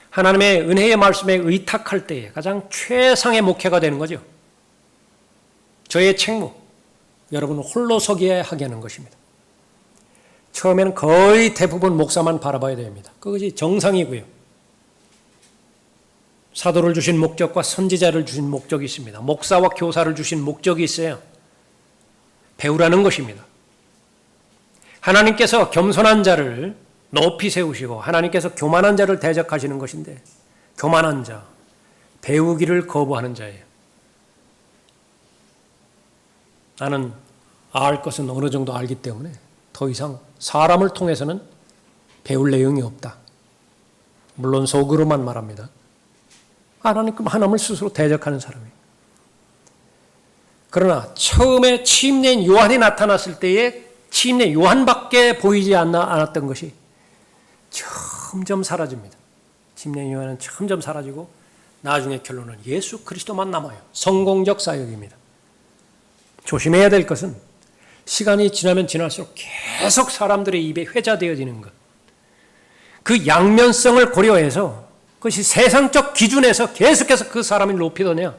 하나님의 은혜의 말씀에 의탁할 때에 가장 최상의 목회가 되는 거죠. 저의 책무, 여러분 홀로 서기에 하게 하는 것입니다. 처음에는 거의 대부분 목사만 바라봐야 됩니다. 그것이 정상이고요. 사도를 주신 목적과 선지자를 주신 목적이 있습니다. 목사와 교사를 주신 목적이 있어요. 배우라는 것입니다. 하나님께서 겸손한 자를 높이 세우시고 하나님께서 교만한 자를 대적하시는 것인데 교만한 자, 배우기를 거부하는 자예요. 나는 알 것은 어느 정도 알기 때문에 더 이상 사람을 통해서는 배울 내용이 없다. 물론 속으로만 말합니다. 하나님을 스스로 대적하는 사람이에요. 그러나 처음에 침례인 요한이 나타났을 때에 침례 요한밖에 보이지 않았던 것이 점점 사라집니다. 침례인 요한은 점점 사라지고 나중에 결론은 예수 그리스도만 남아요. 성공적 사역입니다. 조심해야 될 것은 시간이 지나면 지날수록 계속 사람들의 입에 회자되어지는 것. 그 양면성을 고려해서 그것이 세상적 기준에서 계속해서 그 사람을 높이더냐.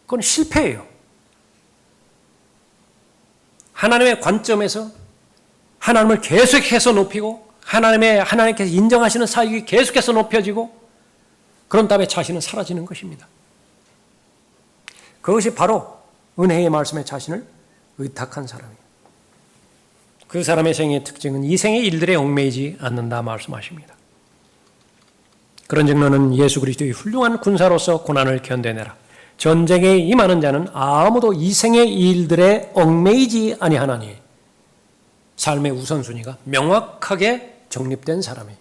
그건 실패예요. 하나님의 관점에서 하나님을 계속해서 높이고 하나님께서 인정하시는 사역이 계속해서 높여지고 그런 다음에 자신은 사라지는 것입니다. 그것이 바로 은혜의 말씀에 자신을 의탁한 사람이에요. 그 사람의 생애의 특징은 이 생의 일들에 얽매이지 않는다 말씀하십니다. 그런즉 너는 예수 그리스도의 훌륭한 군사로서 고난을 견뎌내라. 전쟁에 임하는 자는 아무도 이 생의 일들에 얽매이지 아니하나니. 삶의 우선순위가 명확하게 정립된 사람이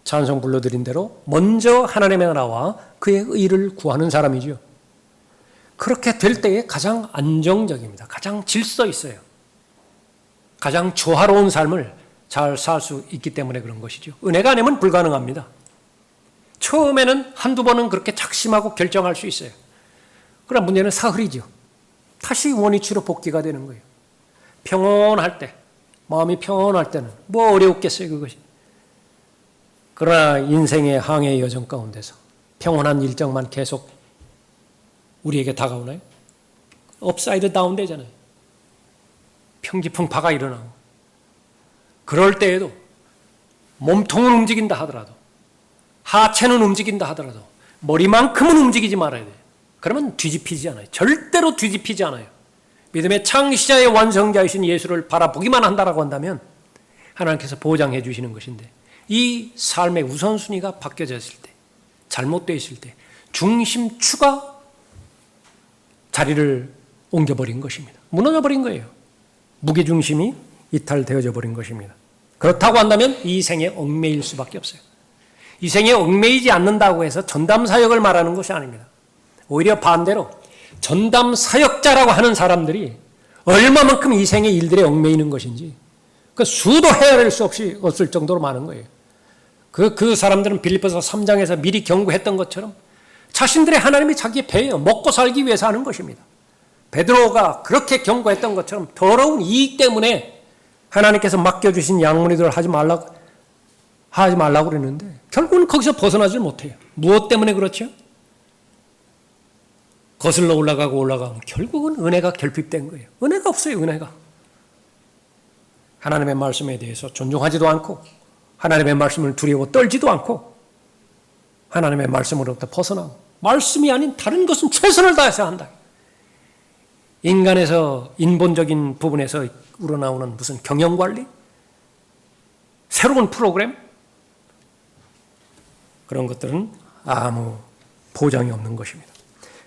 찬송 불러드린 대로 먼저 하나님의 나라와 그의 의를 구하는 사람이죠. 그렇게 될 때에 가장 안정적입니다. 가장 질서 있어요. 가장 조화로운 삶을 잘 살 수 있기 때문에 그런 것이죠. 은혜가 아니면 불가능합니다. 처음에는 한두 번은 그렇게 작심하고 결정할 수 있어요. 그러나 문제는 사흘이죠. 다시 원위치로 복귀가 되는 거예요. 평온할 때, 마음이 평온할 때는 뭐 어려웠겠어요, 그것이. 그러나 인생의 항해의 여정 가운데서 평온한 일정만 계속 우리에게 다가오나요? 업사이드 다운 되잖아요. 평지풍파가 일어나고 그럴 때에도 몸통은 움직인다 하더라도 하체는 움직인다 하더라도 머리만큼은 움직이지 말아야 돼요. 그러면 뒤집히지 않아요. 절대로 뒤집히지 않아요. 믿음의 창시자의 완성자이신 예수를 바라보기만 한다라고 한다면 하나님께서 보장해 주시는 것인데 이 삶의 우선순위가 바뀌어졌을 때, 잘못되어 있을 때 중심추가 자리를 옮겨버린 것입니다. 무너져버린 거예요. 무게중심이 이탈되어져 버린 것입니다. 그렇다고 한다면 이 생에 얽매일 수밖에 없어요. 이 생에 얽매이지 않는다고 해서 전담사역을 말하는 것이 아닙니다. 오히려 반대로 전담사역자라고 하는 사람들이 얼마만큼 이 생의 일들에 얽매이는 것인지 그 수도 헤아릴 수 없이 없을 정도로 많은 거예요. 그 사람들은 빌립보서 3장에서 미리 경고했던 것처럼 자신들의 하나님이 자기의 배예요. 먹고 살기 위해서 하는 것입니다. 베드로가 그렇게 경고했던 것처럼 더러운 이익 때문에 하나님께서 맡겨주신 양무리들을 하지 말라고 그랬는데 결국은 거기서 벗어나질 못해요. 무엇 때문에 그렇죠? 거슬러 올라가고 결국은 은혜가 결핍된 거예요. 은혜가 없어요. 은혜가. 하나님의 말씀에 대해서 존중하지도 않고 하나님의 말씀을 두려워 떨지도 않고 하나님의 말씀으로부터 벗어나고 말씀이 아닌 다른 것은 최선을 다해서 한다. 인간에서 인본적인 부분에서 우러나오는 무슨 경영관리? 새로운 프로그램? 그런 것들은 아무 보장이 없는 것입니다.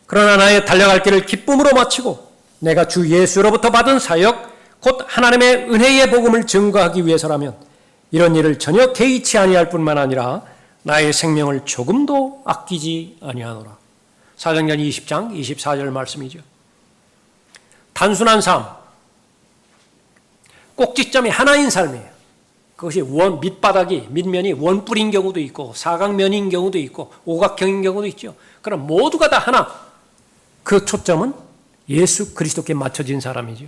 그러나 나의 달려갈 길을 기쁨으로 마치고 내가 주 예수로부터 받은 사역 곧 하나님의 은혜의 복음을 증거하기 위해서라면 이런 일을 전혀 개의치 아니할 뿐만 아니라 나의 생명을 조금도 아끼지 아니하노라. 사도행전 20장 24절 말씀이죠. 단순한 삶, 꼭지점이 하나인 삶이에요. 그것이 밑면이 원뿔인 경우도 있고 사각면인 경우도 있고 오각형인 경우도 있죠. 그럼 모두가 다 하나. 그 초점은 예수 그리스도께 맞춰진 사람이죠.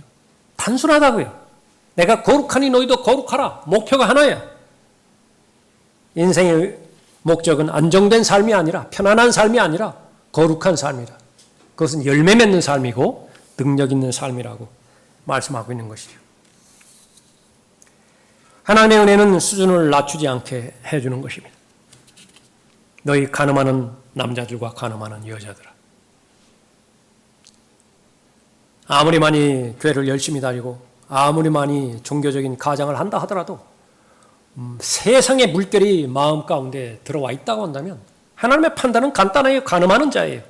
단순하다고요. 내가 거룩하니 너희도 거룩하라. 목표가 하나야. 인생의 목적은 안정된 삶이 아니라 편안한 삶이 아니라 거룩한 삶이다. 그것은 열매 맺는 삶이고 능력 있는 삶이라고 말씀하고 있는 것이죠. 하나님의 은혜는 수준을 낮추지 않게 해주는 것입니다. 너희 간음하는 남자들과 간음하는 여자들아. 아무리 많이 교회를 열심히 다니고 아무리 많이 종교적인 가장을 한다 하더라도 세상의 물결이 마음 가운데 들어와 있다고 한다면 하나님의 판단은 간단해요. 간음하는 자예요.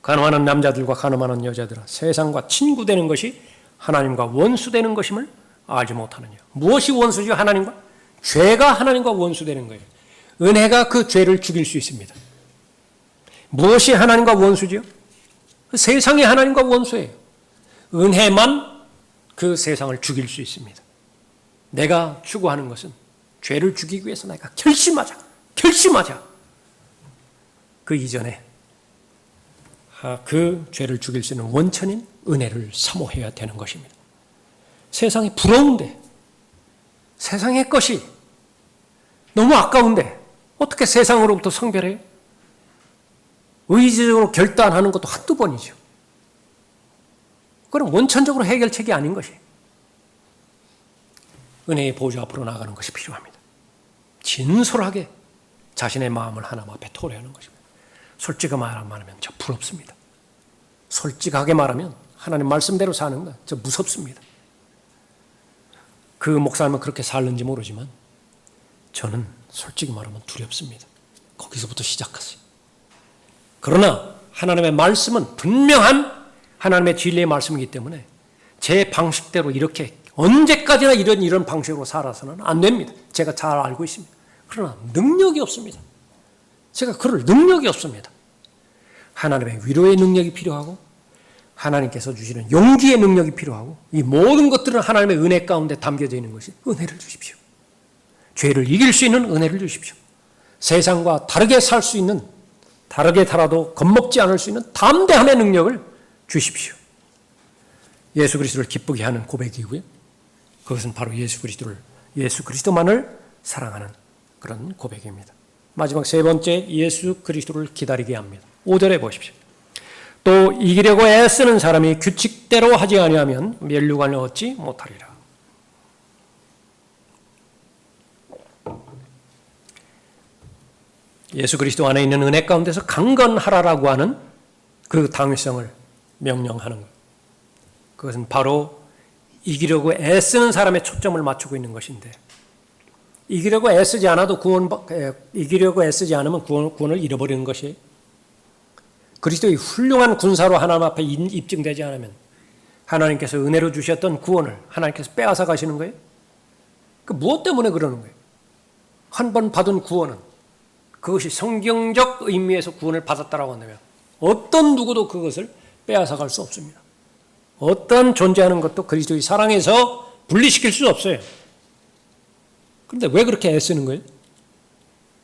간음하는 남자들과 간음하는 여자들아 세상과 친구되는 것이 하나님과 원수되는 것임을 알지 못하느냐. 무엇이 원수죠? 하나님과? 죄가 하나님과 원수되는 거예요. 은혜가 그 죄를 죽일 수 있습니다. 무엇이 하나님과 원수죠? 세상이 하나님과 원수예요. 은혜만 그 세상을 죽일 수 있습니다. 내가 추구하는 것은 죄를 죽이기 위해서 내가 결심하자. 그 이전에 그 죄를 죽일 수 있는 원천인 은혜를 사모해야 되는 것입니다. 세상이 부러운데 세상의 것이 너무 아까운데 어떻게 세상으로부터 성별해요? 의지적으로 결단하는 것도 한두 번이죠. 그건 원천적으로 해결책이 아닌 것이에요. 은혜의 보좌 앞으로 나가는 것이 필요합니다. 진솔하게 자신의 마음을 하나님 앞에 토로하는 것입니다. 솔직하게 말하면 저 부럽습니다. 솔직하게 말하면 하나님 말씀대로 사는 거 저 무섭습니다. 그 목사님은 그렇게 살는지 모르지만 저는 솔직히 말하면 두렵습니다. 거기서부터 시작하세요. 그러나 하나님의 말씀은 분명한 하나님의 진리의 말씀이기 때문에 제 방식대로 이렇게 언제까지나 이런 방식으로 살아서는 안 됩니다. 제가 잘 알고 있습니다. 그러나 능력이 없습니다. 제가 그럴 능력이 없습니다. 하나님의 위로의 능력이 필요하고 하나님께서 주시는 용기의 능력이 필요하고 이 모든 것들은 하나님의 은혜 가운데 담겨져 있는 것이 은혜를 주십시오. 죄를 이길 수 있는 은혜를 주십시오. 세상과 다르게 살 수 있는 다르게 살아도 겁먹지 않을 수 있는 담대함의 능력을 주십시오. 예수 그리스도를 기쁘게 하는 고백이고요. 그것은 바로 예수 그리스도만을 사랑하는 그런 고백입니다. 마지막 세 번째, 예수 그리스도를 기다리게 합니다. 5절에 보십시오. 또 이기려고 애쓰는 사람이 규칙대로 하지 아니하면 면류관을 얻지 못하리라. 예수 그리스도 안에 있는 은혜 가운데서 강건하라라고 하는 그 당위성을 명령하는 것. 그것은 바로 이기려고 애쓰는 사람의 초점을 맞추고 있는 것인데, 이기려고 애쓰지 않아도 이기려고 애쓰지 않으면 구원을 잃어버리는 것이, 그리스도의 훌륭한 군사로 하나님 앞에 입증되지 않으면 하나님께서 은혜로 주셨던 구원을 하나님께서 빼앗아 가시는 거예요. 그 무엇 때문에 그러는 거예요? 한 번 받은 구원은 그것이 성경적 의미에서 구원을 받았다라고 한다면 어떤 누구도 그것을 빼앗아 갈 수 없습니다. 어떤 존재하는 것도 그리스도의 사랑에서 분리시킬 수 없어요. 그런데 왜 그렇게 애쓰는 거예요?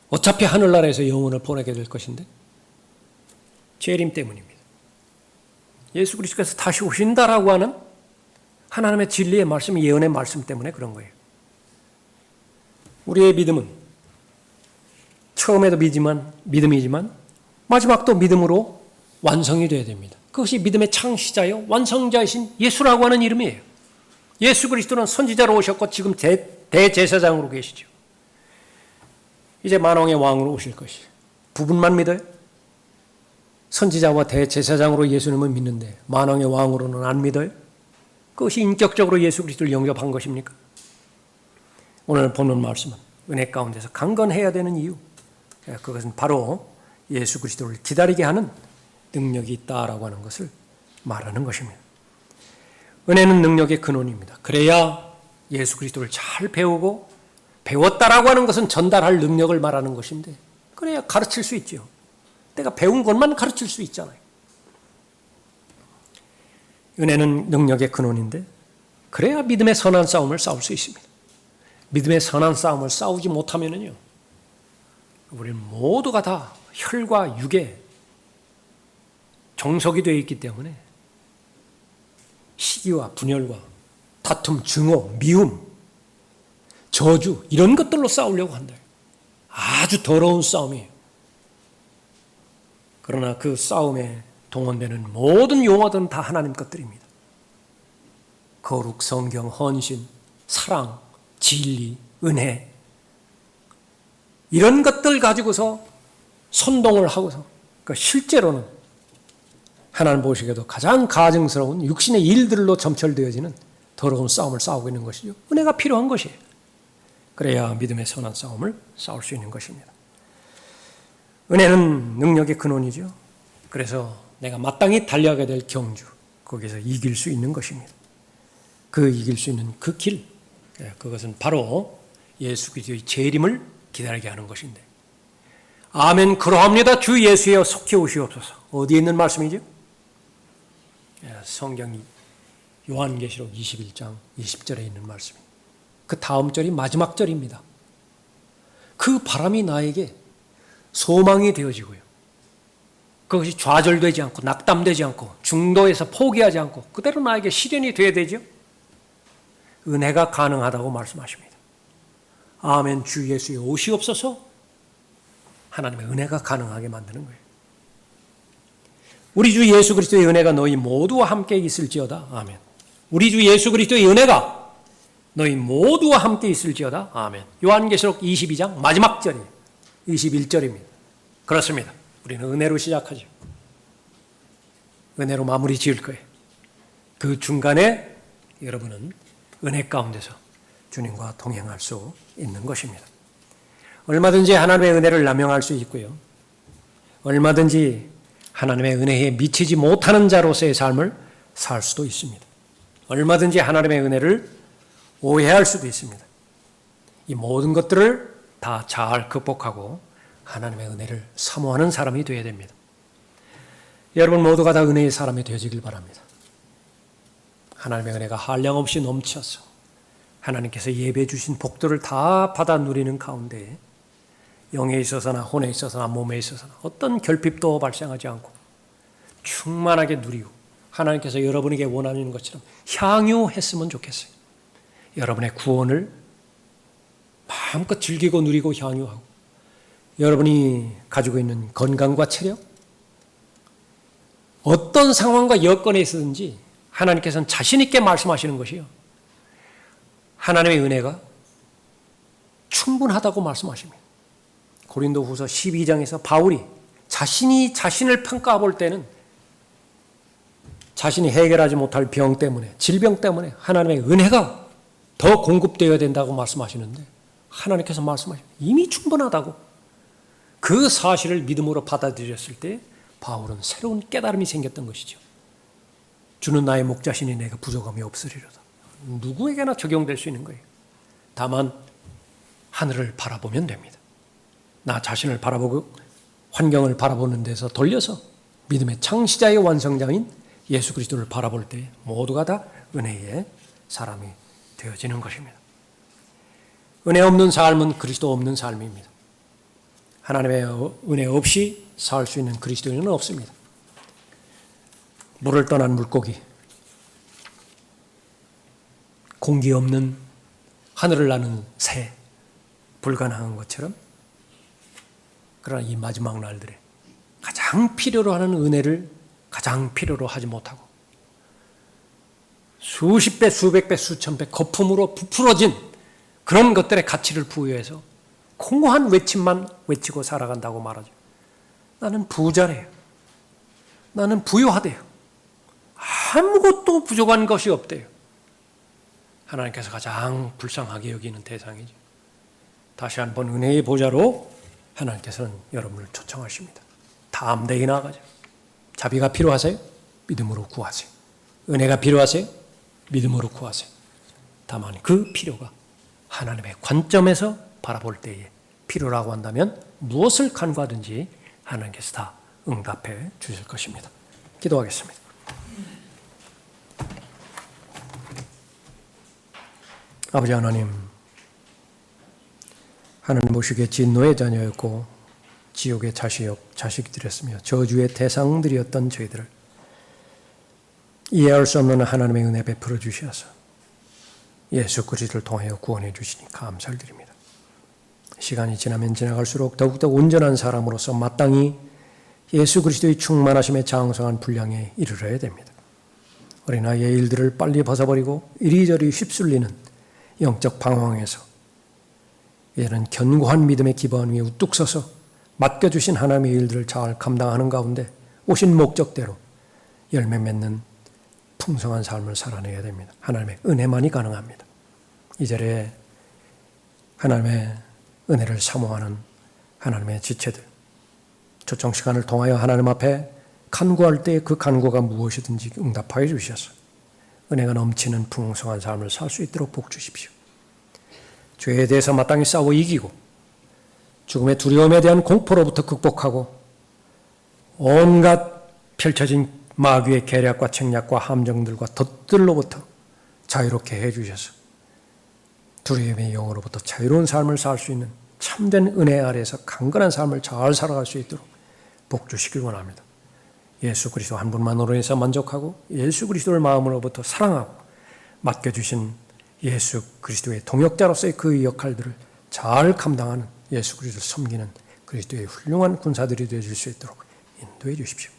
어차피 하늘나라에서 영혼을 보내게 될 것인데, 재림 때문입니다. 예수 그리스도께서 다시 오신다라고 하는 하나님의 진리의 말씀, 예언의 말씀 때문에 그런 거예요. 우리의 믿음은 처음에도 믿음이지만 마지막도 믿음으로 완성이 되어야 됩니다. 그것이 믿음의 창시자요 완성자이신 예수라고 하는 이름이에요. 예수 그리스도는 선지자로 오셨고 지금 대제사장으로 계시죠. 이제 만왕의 왕으로 오실 것이에요. 부분만 믿어요? 선지자와 대제사장으로 예수님을 믿는데 만왕의 왕으로는 안 믿어요? 그것이 인격적으로 예수 그리스도를 영접한 것입니까? 오늘 보는 말씀은 은혜 가운데서 강건해야 되는 이유, 그것은 바로 예수 그리스도를 기다리게 하는 능력이 있다라고 하는 것을 말하는 것입니다. 은혜는 능력의 근원입니다. 그래야 예수 그리스도를 잘 배우고, 배웠다라고 하는 것은 전달할 능력을 말하는 것인데, 그래야 가르칠 수 있죠. 내가 배운 것만 가르칠 수 있잖아요. 은혜는 능력의 근원인데, 그래야 믿음의 선한 싸움을 싸울 수 있습니다. 믿음의 선한 싸움을 싸우지 못하면요, 우리는 모두가 다 혈과 육의 정석이 되어 있기 때문에 시기와 분열과 다툼, 증오, 미움, 저주 이런 것들로 싸우려고 한다. 아주 더러운 싸움이에요. 그러나 그 싸움에 동원되는 모든 용어들은 다 하나님 것들입니다. 거룩, 성경, 헌신, 사랑, 진리, 은혜, 이런 것들 가지고서 선동을 하고서, 그러니까 실제로는 하나님 보시기에도 가장 가증스러운 육신의 일들로 점철되어지는 더러운 싸움을 싸우고 있는 것이죠. 은혜가 필요한 것이에요. 그래야 믿음의 선한 싸움을 싸울 수 있는 것입니다. 은혜는 능력의 근원이죠. 그래서 내가 마땅히 달려가게 될 경주, 거기서 이길 수 있는 것입니다. 그 이길 수 있는 그 길, 그것은 바로 예수 그리스도의 재림을 기다리게 하는 것인데, 아멘 그러합니다. 주 예수여 속히 오시옵소서. 어디에 있는 말씀이죠? 성경 요한계시록 21장 20절에 있는 말씀입니다. 그 다음 절이 마지막 절입니다. 그 바람이 나에게 소망이 되어지고요, 그것이 좌절되지 않고 낙담되지 않고 중도에서 포기하지 않고 그대로 나에게 실현이 되어야 되죠. 은혜가 가능하다고 말씀하십니다. 아멘 주 예수여 오시옵소서. 하나님의 은혜가 가능하게 만드는 거예요. 우리 주 예수 그리스도의 은혜가 너희 모두와 함께 있을지어다. 아멘. 우리 주 예수 그리스도의 은혜가 너희 모두와 함께 있을지어다. 아멘. 요한계시록 22장 마지막 절이 21절입니다. 그렇습니다. 우리는 은혜로 시작하죠. 은혜로 마무리 지을 거예요. 그 중간에 여러분은 은혜 가운데서 주님과 동행할 수 있는 것입니다. 얼마든지 하나님의 은혜를 남용할 수 있고요, 얼마든지 하나님의 은혜에 미치지 못하는 자로서의 삶을 살 수도 있습니다. 얼마든지 하나님의 은혜를 오해할 수도 있습니다. 이 모든 것들을 다 잘 극복하고 하나님의 은혜를 사모하는 사람이 되어야 됩니다. 여러분 모두가 다 은혜의 사람이 되어지길 바랍니다. 하나님의 은혜가 한량없이 넘쳐서 하나님께서 예배해 주신 복들을 다 받아 누리는 가운데 영에 있어서나 혼에 있어서나 몸에 있어서나 어떤 결핍도 발생하지 않고 충만하게 누리고 하나님께서 여러분에게 원하는 것처럼 향유했으면 좋겠어요. 여러분의 구원을 마음껏 즐기고 누리고 향유하고 여러분이 가지고 있는 건강과 체력, 어떤 상황과 여건에 있든지 하나님께서는 자신 있게 말씀하시는 것이요, 하나님의 은혜가 충분하다고 말씀하십니다. 고린도후서 12장에서 바울이 자신이 자신을 평가해 볼 때는 자신이 해결하지 못할 병 때문에, 질병 때문에 하나님의 은혜가 더 공급되어야 된다고 말씀하시는데, 하나님께서 말씀하십니다. 이미 충분하다고. 그 사실을 믿음으로 받아들였을 때 바울은 새로운 깨달음이 생겼던 것이죠. 주는 나의 목자시니 내가 부족함이 없으리로다. 누구에게나 적용될 수 있는 거예요. 다만 하늘을 바라보면 됩니다. 나 자신을 바라보고 환경을 바라보는 데서 돌려서 믿음의 창시자의 완성자인 예수 그리스도를 바라볼 때 모두가 다 은혜의 사람이 되어지는 것입니다. 은혜 없는 삶은 그리스도 없는 삶입니다. 하나님의 은혜 없이 살 수 있는 그리스도인은 없습니다. 물을 떠난 물고기, 공기 없는 하늘을 나는 새, 불가능한 것처럼, 그러나 이 마지막 날들에 가장 필요로 하는 은혜를 가장 필요로 하지 못하고 수십 배, 수백 배, 수천 배 거품으로 부풀어진 그런 것들의 가치를 부여해서 공허한 외침만 외치고 살아간다고 말하죠. 나는 부자래요. 나는 부유하대요. 아무것도 부족한 것이 없대요. 하나님께서 가장 불쌍하게 여기는 대상이죠. 다시 한번 은혜의 보좌로 하나님께서는 여러분을 초청하십니다. 담대히 나아가죠. 자비가 필요하세요? 믿음으로 구하세요. 은혜가 필요하세요? 믿음으로 구하세요. 다만 그 필요가 하나님의 관점에서 바라볼 때에 필요라고 한다면 무엇을 간구하든지 하나님께서 다 응답해 주실 것입니다. 기도하겠습니다. 아버지 하나님, 하나님 보시기에 진노의 자녀였고 지옥의 자식들이었으며 저주의 대상들이었던 저희들을 이해할 수 없는 하나님의 은혜 베풀어 주셔서 예수 그리스도를 통하여 구원해 주시니 감사를 드립니다. 시간이 지나면 지나갈수록 더욱더 온전한 사람으로서 마땅히 예수 그리스도의 충만하심에 장성한 분량에 이르러야 됩니다. 어린아이의 일들을 빨리 벗어버리고 이리저리 휩쓸리는 영적 방황에서 이제는 견고한 믿음의 기반 위에 우뚝 서서 맡겨주신 하나님의 일들을 잘 감당하는 가운데 오신 목적대로 열매 맺는 풍성한 삶을 살아내야 됩니다. 하나님의 은혜만이 가능합니다. 이 자리에 하나님의 은혜를 사모하는 하나님의 지체들, 초청 시간을 통하여 하나님 앞에 간구할 때 그 간구가 무엇이든지 응답하여 주셔서 은혜가 넘치는 풍성한 삶을 살 수 있도록 복 주십시오. 죄에 대해서 마땅히 싸워 이기고 죽음의 두려움에 대한 공포로부터 극복하고 온갖 펼쳐진 마귀의 계략과 책략과 함정들과 덫들로부터 자유롭게 해주셔서 두려움의 영으로부터 자유로운 삶을 살 수 있는 참된 은혜 아래에서 강건한 삶을 잘 살아갈 수 있도록 복 주시길 원합니다. 예수 그리스도 한 분만으로 해서 만족하고 예수 그리스도를 마음으로부터 사랑하고 맡겨주신 예수 그리스도의 동역자로서의 그 역할들을 잘 감당하는 예수 그리스도를 섬기는 그리스도의 훌륭한 군사들이 되어줄 수 있도록 인도해 주십시오.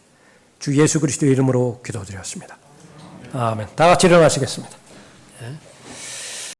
주 예수 그리스도의 이름으로 기도드렸습니다. 아멘. 다 같이 일어나시겠습니다. 네.